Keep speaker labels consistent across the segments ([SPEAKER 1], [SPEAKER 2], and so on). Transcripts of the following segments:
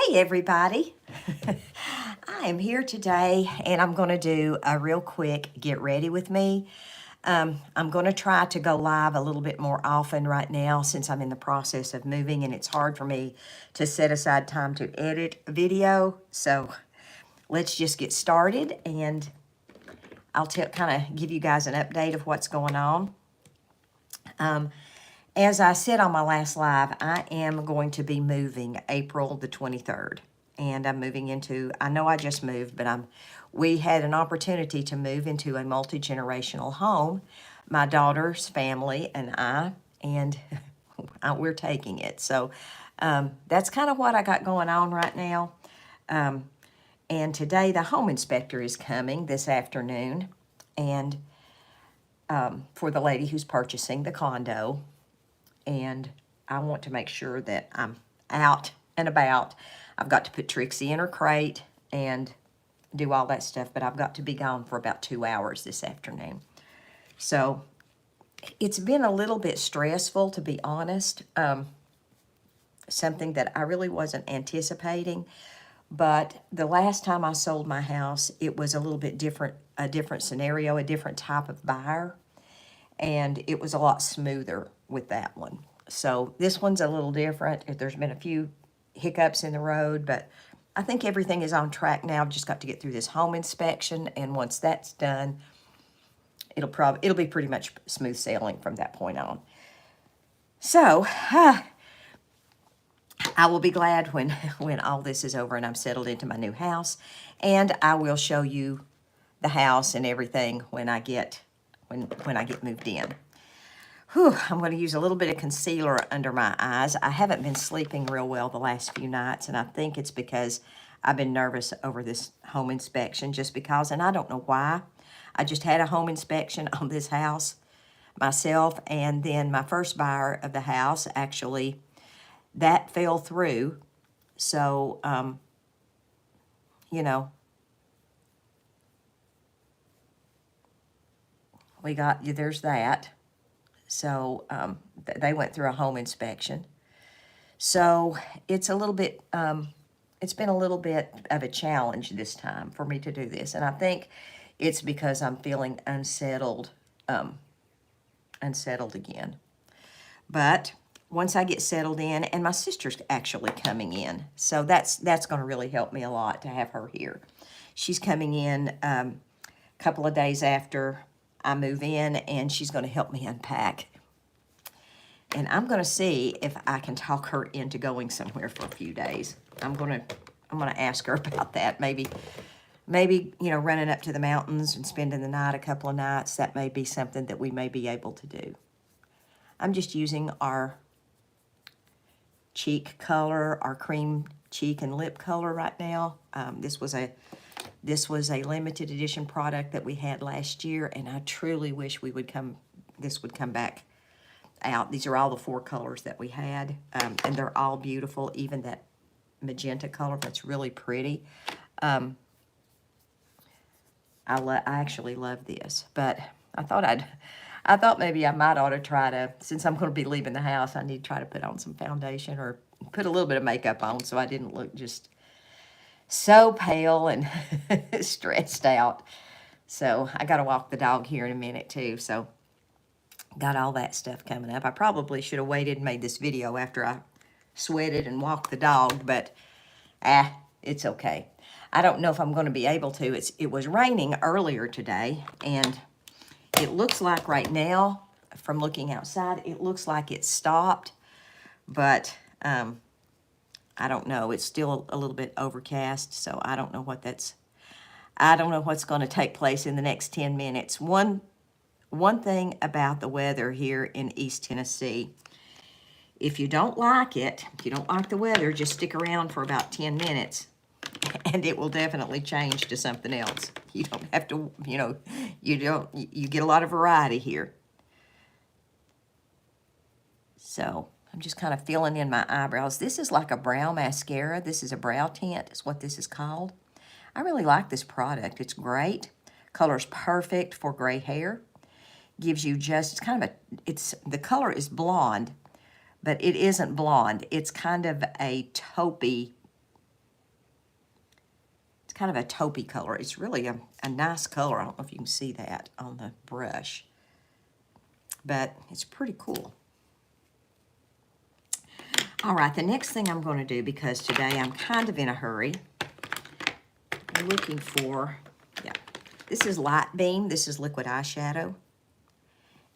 [SPEAKER 1] Hey everybody, I am here today and I'm going to do a real quick get ready with me. I'm going to try to go live a little bit more often right now since I'm in the process of moving and it's hard for me to set aside time to edit a video. So let's just get started and I'll kind of give you guys an update of what's going on. As I said on my last live, I am going to be moving April the 23rd. And I'm moving into, I know I just moved, but we had an opportunity to move into a multi-generational home, my daughter's family and I, and we're taking it. So that's kind of what I got going on right now. And today the home inspector is coming this afternoon, and for the lady who's purchasing the condo. And I want to make sure that I'm out and about. I've got to put Trixie in her crate and do all that stuff, but I've got to be gone for about 2 hours this afternoon. So it's been a little bit stressful, to be honest. Something that I really wasn't anticipating. But the last time I sold my house, it was a little bit different, a different scenario, a different type of buyer. And it was a lot smoother with that one. So this one's a little different. There's been a few hiccups in the road, but I think everything is on track now. I've just got to get through this home inspection, and once that's done, it'll be pretty much smooth sailing from that point on. So I will be glad when all this is over and I'm settled into my new house, and I will show you the house and everything when I get moved in. Whew, I'm going to use a little bit of concealer under my eyes. I haven't been sleeping real well the last few nights, and I think it's because I've been nervous over this home inspection, just because, and I don't know why. I just had a home inspection on this house myself, and then my first buyer of the house, actually, that fell through. So, you know, there's that. So they went through a home inspection. So it's a little bit, it's been a little bit of a challenge this time for me to do this. And I think it's because I'm feeling unsettled again. But once I get settled in, and my sister's actually coming in, so that's going to really help me a lot to have her here. She's coming in a couple of days after I move in, and she's going to help me unpack. And I'm going to see if I can talk her into going somewhere for a few days. I'm going to ask her about that. Maybe running up to the mountains and spending the night, a couple of nights. That may be something that we may be able to do. I'm just using our cheek color, our cream cheek and lip color right now. This was a limited edition product that we had last year, and I truly wish this would come back out. These are all the 4 colors that we had, and they're all beautiful, even that magenta color, that's really pretty. I actually love this, but I thought maybe I might ought to try to, since I'm going to be leaving the house, I need to try to put on some foundation or put a little bit of makeup on so I didn't look just so pale and stressed out. So I got to walk the dog here in a minute too. So got all that stuff coming up. I probably should have waited and made this video after I sweated and walked the dog, but it's okay. I don't know if I'm going to be able to. It was raining earlier today, and it looks like right now, from looking outside, it looks like it stopped, but I don't know. It's still a little bit overcast, so I don't know what's going to take place in the next 10 minutes. One thing about the weather here in East Tennessee, if you don't like it, if you don't like the weather, just stick around for about 10 minutes, and it will definitely change to something else. You don't have to, you get a lot of variety here. So I'm just kind of filling in my eyebrows. This is like a brow mascara. This is a brow tint, is what this is called. I really like this product. It's great. Color's perfect for gray hair. Gives you just, the color is blonde, but it isn't blonde. It's kind of a taupey kind of a taupey color. It's really a nice color. I don't know if you can see that on the brush, but it's pretty cool. All right, the next thing I'm going to do, because today I'm kind of in a hurry, I'm looking for, this is Light Beam. This is liquid eyeshadow.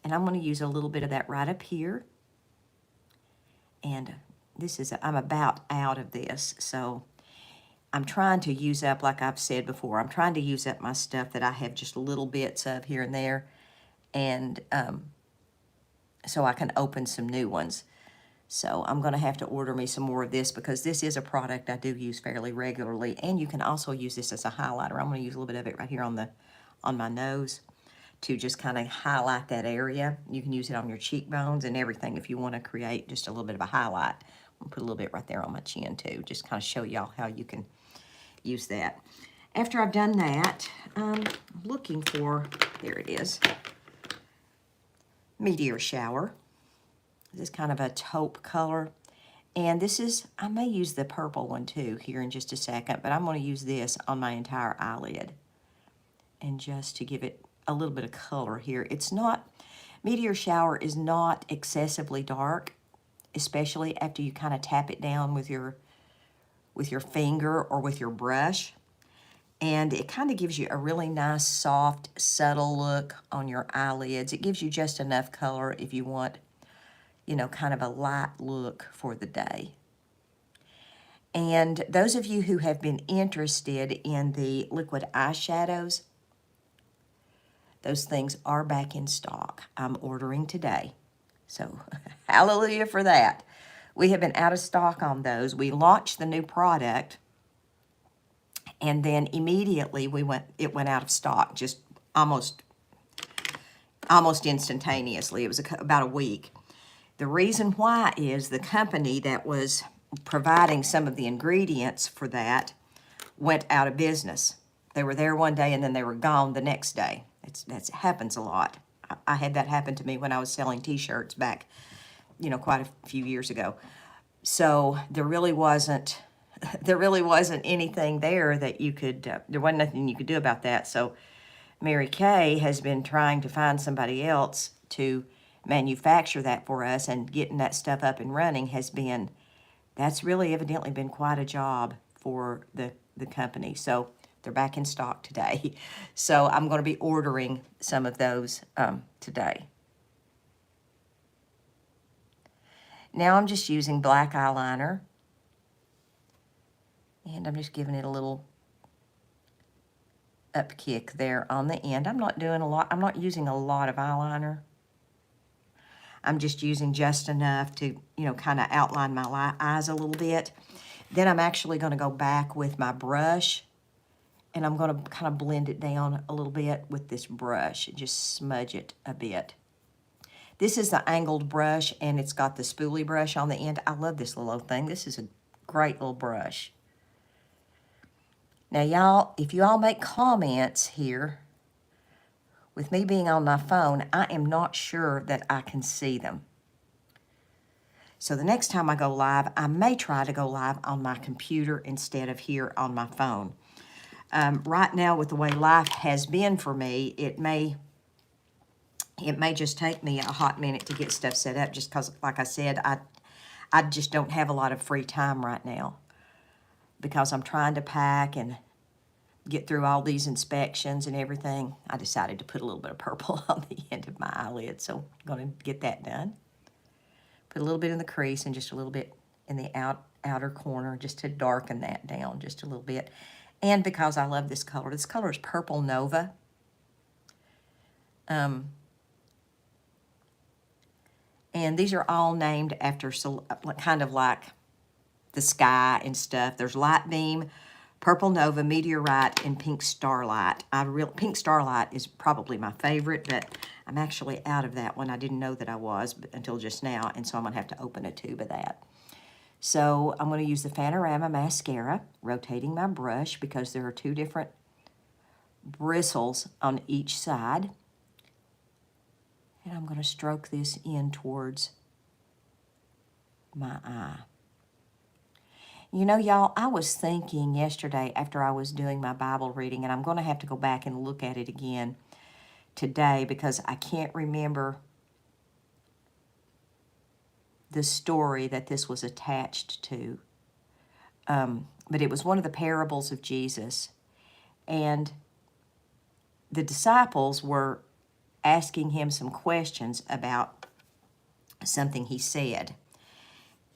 [SPEAKER 1] And I'm going to use a little bit of that right up here. And this is, I'm about out of this, so I'm trying to use up, like I've said before, I'm trying to use up my stuff that I have just little bits of here and there, and so I can open some new ones. So I'm going to have to order me some more of this, because this is a product I do use fairly regularly, and you can also use this as a highlighter. I'm going to use a little bit of it right here on my nose to just kind of highlight that area. You can use it on your cheekbones and everything if you want to create just a little bit of a highlight. I'll put a little bit right there on my chin too, just kind of show y'all how you can use that. After I've done that, I'm looking for, there it is, Meteor Shower. This is kind of a taupe color. And this is, I may use the purple one too here in just a second, but I'm going to use this on my entire eyelid. And just to give it a little bit of color here. It's not, Meteor Shower is not excessively dark, especially after you kind of tap it down with your finger or with your brush. And it kind of gives you a really nice, soft, subtle look on your eyelids. It gives you just enough color if you want, you know, kind of a light look for the day. And those of you who have been interested in the liquid eyeshadows, those things are back in stock. I'm ordering today. So hallelujah for that. We have been out of stock on those. We launched the new product, and then immediately it went out of stock, just almost instantaneously. It was about a week. The reason why is the company that was providing some of the ingredients for that went out of business. They were there one day and then they were gone the next day. That happens a lot. I had that happen to me when I was selling t-shirts back, you know, quite a few years ago. So there really wasn't anything there that you could, there wasn't nothing you could do about that. So Mary Kay has been trying to find somebody else to manufacture that for us, and getting that stuff up and running that's really evidently been quite a job for the company. So they're back in stock today. So I'm going to be ordering some of those today. Now I'm just using black eyeliner, and I'm just giving it a little up kick there on the end. I'm not using a lot of eyeliner. I'm just using just enough to, you know, kind of outline my eyes a little bit. Then I'm actually going to go back with my brush, and I'm going to kind of blend it down a little bit with this brush and just smudge it a bit. This is the angled brush, and it's got the spoolie brush on the end. I love this little old thing. This is a great little brush. Now, y'all, if you all make comments here, with me being on my phone, I am not sure that I can see them. So the next time I go live, I may try to go live on my computer instead of here on my phone. Right now, with the way life has been for me, it may just take me a hot minute to get stuff set up, just because, like I said, I just don't have a lot of free time right now, because I'm trying to pack and get through all these inspections and everything. I decided to put a little bit of purple on the end of my eyelid, so I'm going to get that done. Put a little bit in the crease and just a little bit in the outer corner, just to darken that down just a little bit. And because I love this color is Purple Nova. And these are all named after kind of like the sky and stuff. There's Light Beam, Purple Nova, Meteorite, and Pink Starlight. Pink Starlight is probably my favorite, but I'm actually out of that one. I didn't know that I was until just now, and so I'm going to have to open a tube of that. So I'm going to use the Fanorama Mascara, rotating my brush because there are two different bristles on each side. And I'm going to stroke this in towards my eye. You know, y'all, I was thinking yesterday after I was doing my Bible reading, and I'm going to have to go back and look at it again today because I can't remember the story that this was attached to. But it was one of the parables of Jesus. And the disciples were asking him some questions about something he said.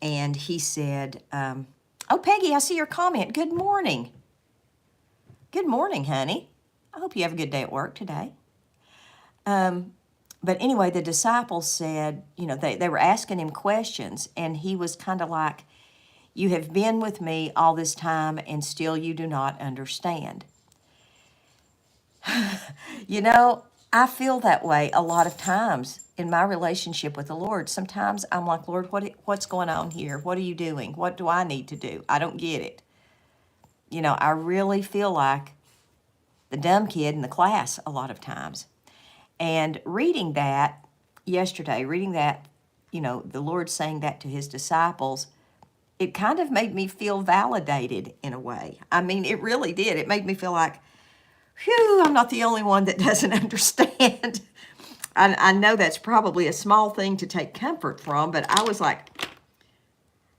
[SPEAKER 1] And he said, oh, Peggy, I see your comment. Good morning. Good morning, honey. I hope you have a good day at work today. But anyway, the disciples said, you know, they were asking him questions, and he was kind of like, you have been with me all this time, and still you do not understand. You know, I feel that way a lot of times in my relationship with the Lord. Sometimes I'm like, Lord, what's going on here? What are you doing? What do I need to do? I don't get it. You know, I really feel like the dumb kid in the class a lot of times. And reading that yesterday, you know, the Lord saying that to his disciples, it kind of made me feel validated in a way. I mean, it really did. It made me feel like, phew, I'm not the only one that doesn't understand. I know that's probably a small thing to take comfort from, but I was like,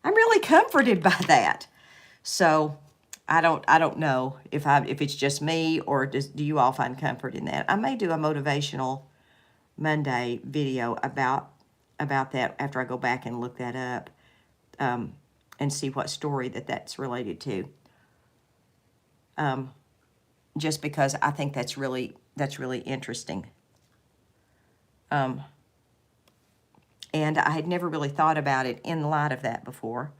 [SPEAKER 1] I'm really comforted by that. So I don't know if it's just me or do you all find comfort in that. I may do a Motivational Monday video about that after I go back and look that up and see what story that's related to. Just because I think that's really interesting. And I had never really thought about it in light of that before.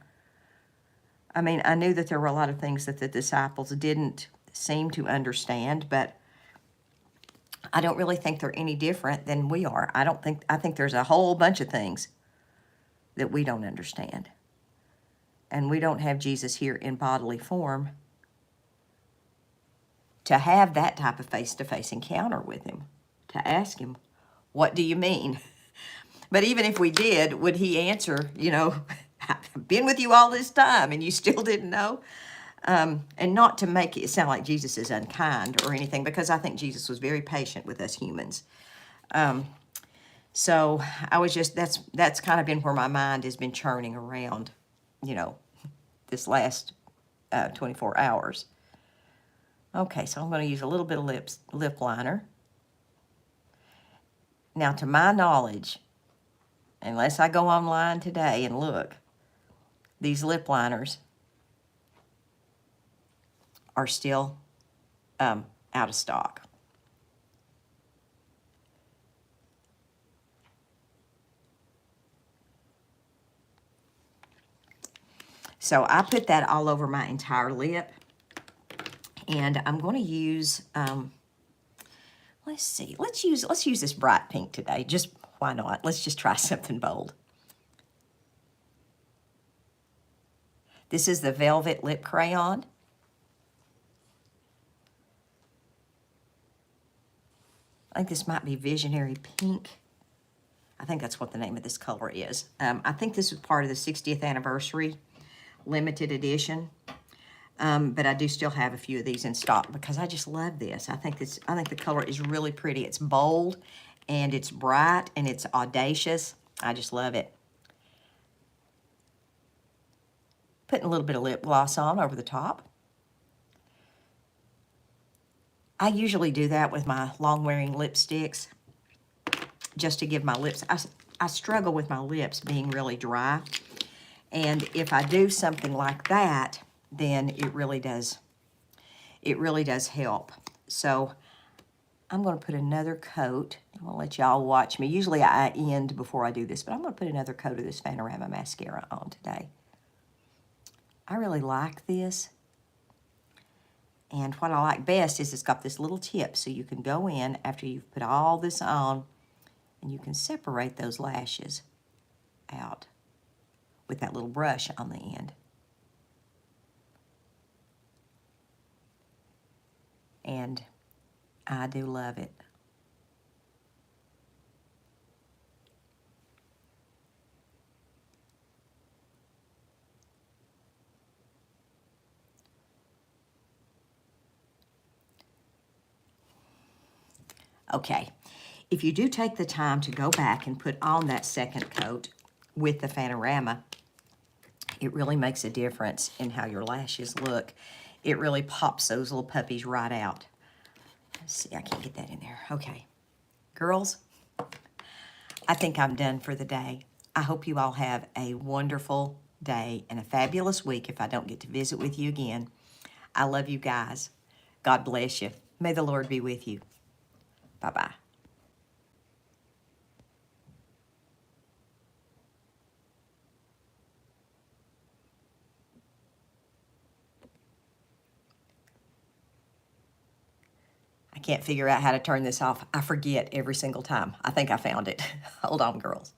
[SPEAKER 1] I mean, I knew that there were a lot of things that the disciples didn't seem to understand, but I don't really think they're any different than we are. I think there's a whole bunch of things that we don't understand. And we don't have Jesus here in bodily form to have that type of face-to-face encounter with him, to ask him, what do you mean? But even if we did, would he answer, you know, I've been with you all this time and you still didn't know? And not to make it sound like Jesus is unkind or anything, because I think Jesus was very patient with us humans. So I was just, that's kind of been where my mind has been churning around, you know, this last 24 hours. Okay, so I'm going to use a little bit of lip liner. Now, to my knowledge, unless I go online today and look, these lip liners are still out of stock. So I put that all over my entire lip. And I'm going to use, let's see, let's use this bright pink today. Just, why not? Let's just try something bold. This is the Velvet Lip Crayon. I think this might be Visionary Pink. I think that's what the name of this color is. I think this was part of the 60th anniversary limited edition. But I do still have a few of these in stock because I just love this. I think the color is really pretty. It's bold and it's bright and it's audacious. I just love it. Putting a little bit of lip gloss on over the top. I usually do that with my long-wearing lipsticks just to give my lips, I struggle with my lips being really dry. And if I do something like that, then it really does help. So I'm going to put another coat. I'm going to let y'all watch me. Usually I end before I do this, but I'm going to put another coat of this Panorama mascara on today. I really like this. And what I like best is it's got this little tip, so you can go in after you've put all this on and you can separate those lashes out with that little brush on the end. And I do love it. Okay, if you do take the time to go back and put on that second coat with the Fanorama, it really makes a difference in how your lashes look. It really pops those little puppies right out. Let's see, I can't get that in there. Okay, girls, I think I'm done for the day. I hope you all have a wonderful day and a fabulous week if I don't get to visit with you again. I love you guys. God bless you. May the Lord be with you. Bye-bye. I can't figure out how to turn this off. I forget every single time. I think I found it. Hold on, girls.